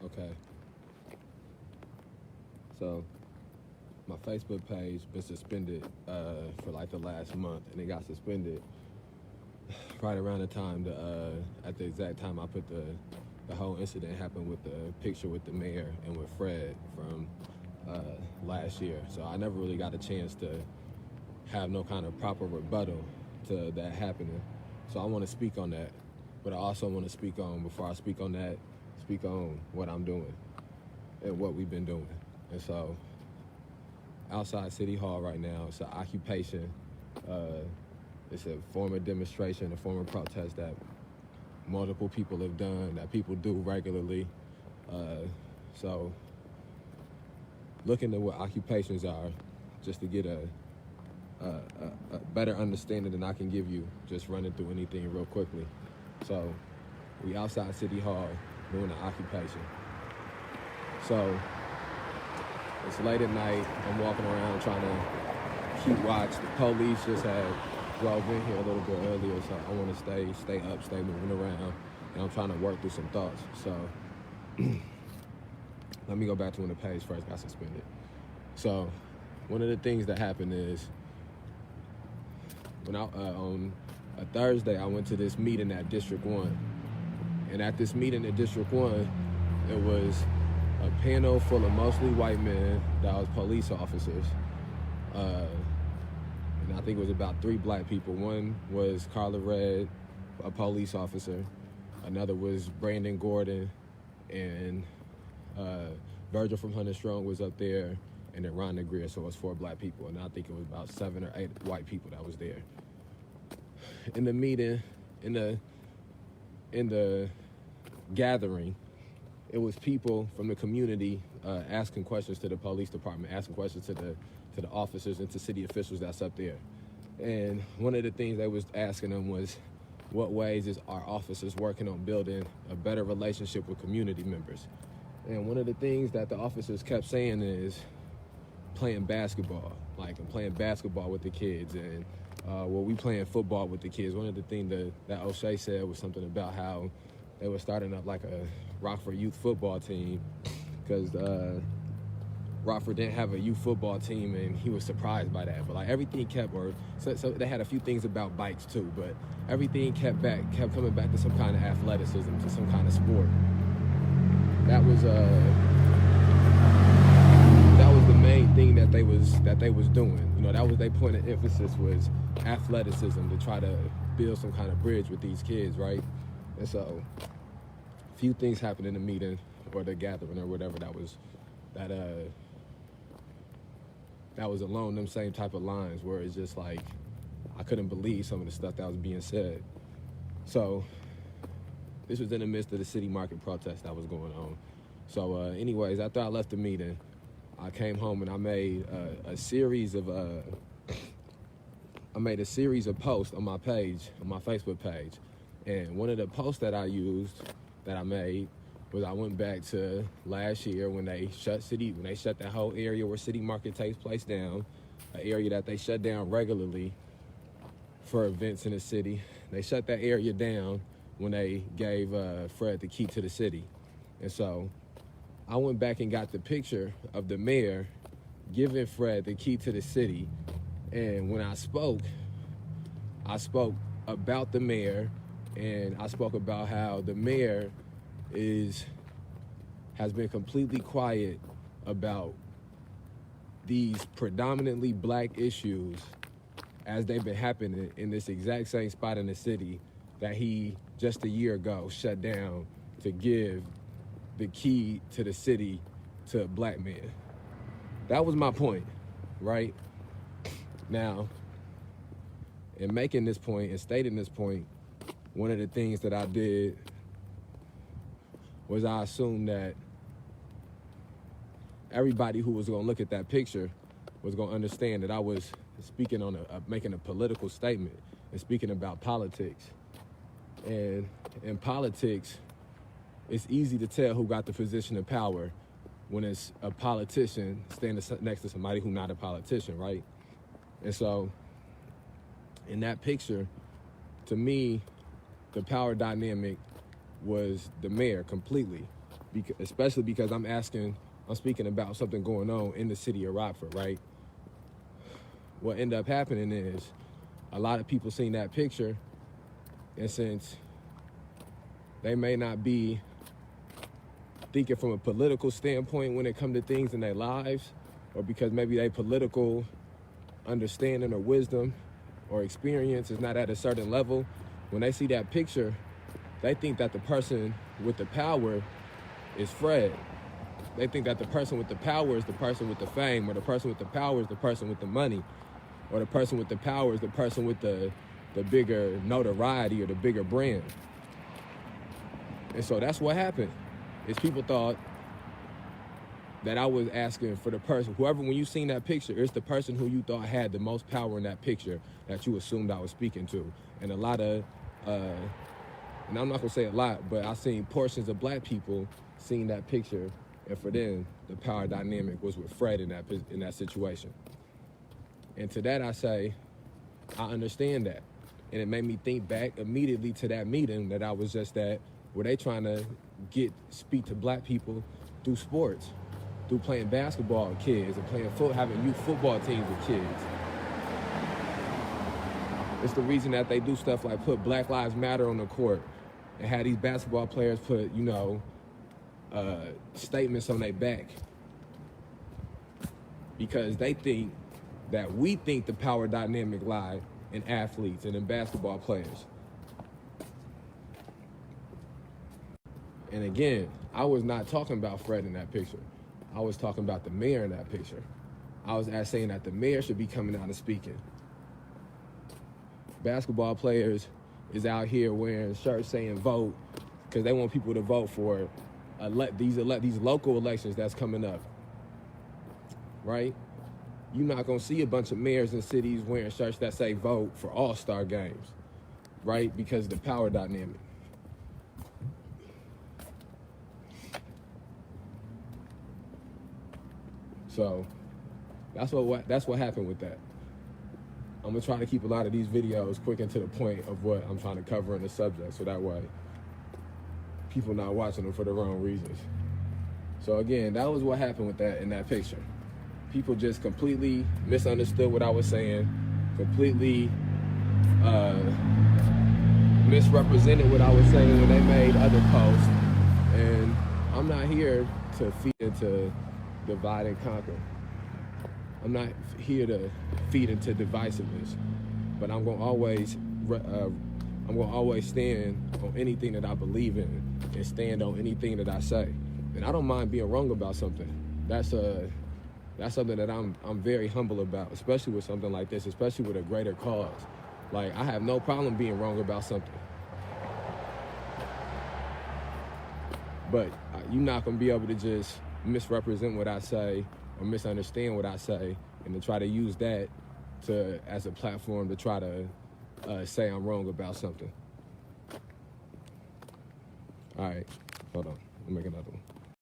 Okay. So my Facebook page been suspended for like the last month, and it got suspended right around the time at the exact time I put the whole incident happened with the picture with the mayor and with Fred from last year. So I never really got a chance to have no kind of proper rebuttal to that happening. So I want to speak on that, but I also want to speak on, before I speak on that, speak on what I'm doing and what we've been doing. And so outside City Hall right now, it's an occupation. It's a form of demonstration, a form of protest that multiple people have done, that people do regularly. So looking at what occupations are, just to get a better understanding than I can give you, just running through anything real quickly. So we outside City Hall doing an occupation. So it's late at night. I'm walking around trying to keep watch. The police just had drove in here a little bit earlier, so I want to stay up, stay moving around, and I'm trying to work through some thoughts. So let me go back to when the page first got suspended. So one of the things that happened is when on a Thursday, I went to this meeting at District 1. And at this meeting at District 1, it was a panel full of mostly white men that was police officers. And I think it was about 3 black people. One was Carla Red, a police officer. Another was Brandon Gordon, and Virgil from Hunter Strong was up there, and then Ron Greer, so it was 4 black people. And I think it was about 7 or 8 white people that was there. In the meeting, in the gathering, it was people from the community asking questions to the police department, asking questions to the officers and to city officials that's up there. And one of the things they was asking them was, what ways is our officers working on building a better relationship with community members? And one of the things that the officers kept saying is playing basketball. Like, I'm playing basketball with the kids, and we playing football with the kids. One of the things that O'Shea said was something about how they were starting up like a Rockford youth football team, because Rockford didn't have a youth football team, and he was surprised by that. But like everything kept, so they had a few things about bikes too, but everything kept coming back to some kind of athleticism, to some kind of sport. That was the main thing that they was doing. You know, that was their point of emphasis, was athleticism, to try to build some kind of bridge with these kids, right? And so a few things happened in the meeting or the gathering or whatever that was along them same type of lines, where it's just like I couldn't believe some of the stuff that was being said. So this was in the midst of the city market protest that was going on. So anyways, after I left the meeting, I came home and I made a series of posts on my page, on my Facebook page. And one of the posts that I made was, I went back to last year when they shut that whole area where City Market takes place down, an area that they shut down regularly for events in the city. They shut that area down when they gave Fred the key to the city. And so I went back and got the picture of the mayor giving Fred the key to the city. And when I spoke about the mayor, and I spoke about how the mayor has been completely quiet about these predominantly black issues as they've been happening in this exact same spot in the city that he just a year ago shut down to give the key to the city to a black man. That was my point, right? Now, in making this point and stating this point, one of the things that I did was I assumed that everybody who was going to look at that picture was going to understand that I was speaking on making a political statement and speaking about politics. And in politics, it's easy to tell who got the position of power when it's a politician standing next to somebody who's not a politician, right? And so in that picture, to me, the power dynamic was the mayor completely. especially because I'm speaking about something going on in the city of Rockford, right? What ended up happening is a lot of people seen that picture, and since they may not be thinking from a political standpoint when it comes to things in their lives, or because maybe their political understanding or wisdom or experience is not at a certain level, when they see that picture, they think that the person with the power is Fred. They think that the person with the power is the person with the fame, or the person with the power is the person with the money, or the person with the power is the person with the bigger notoriety or the bigger brand. And so that's what happened, is people thought that I was asking for the person, whoever, when you seen that picture, it's the person who you thought had the most power in that picture that you assumed I was speaking to. And a lot of, and I'm not gonna say a lot, but I seen portions of black people seeing that picture, and for them, the power dynamic was with Fred in that situation. And to that I say, I understand that. And it made me think back immediately to that meeting that I was just at, where they trying to speak to black people through sports, through playing basketball with kids and having youth football teams with kids. It's the reason that they do stuff like put Black Lives Matter on the court and have these basketball players put, statements on their back, because they think that we think the power dynamic lie in athletes and in basketball players. And again, I was not talking about Fred in that picture. I was talking about the mayor in that picture. I was saying that the mayor should be coming out and speaking. Basketball players is out here wearing shirts saying vote because they want people to vote for these local elections that's coming up, right? You're not gonna see a bunch of mayors in cities wearing shirts that say vote for all-star games, right? Because of the power dynamic. So that's what happened with that. I'm gonna try to keep a lot of these videos quick and to the point of what I'm trying to cover in the subject, so that way people not watching them for the wrong reasons. So again, that was what happened with that in that picture. People just completely misunderstood what I was saying, completely misrepresented what I was saying when they made other posts. And I'm not here to feed into divide and conquer. I'm not here to feed into divisiveness, but I'm gonna always stand on anything that I believe in and stand on anything that I say. And I don't mind being wrong about something. That's something that I'm very humble about, especially with something like this, especially with a greater cause. Like, I have no problem being wrong about something. But you're not gonna be able to just misrepresent what I say or misunderstand what I say and to try to use that as a platform to try to say I'm wrong about something. All right, hold on, I'll make another one.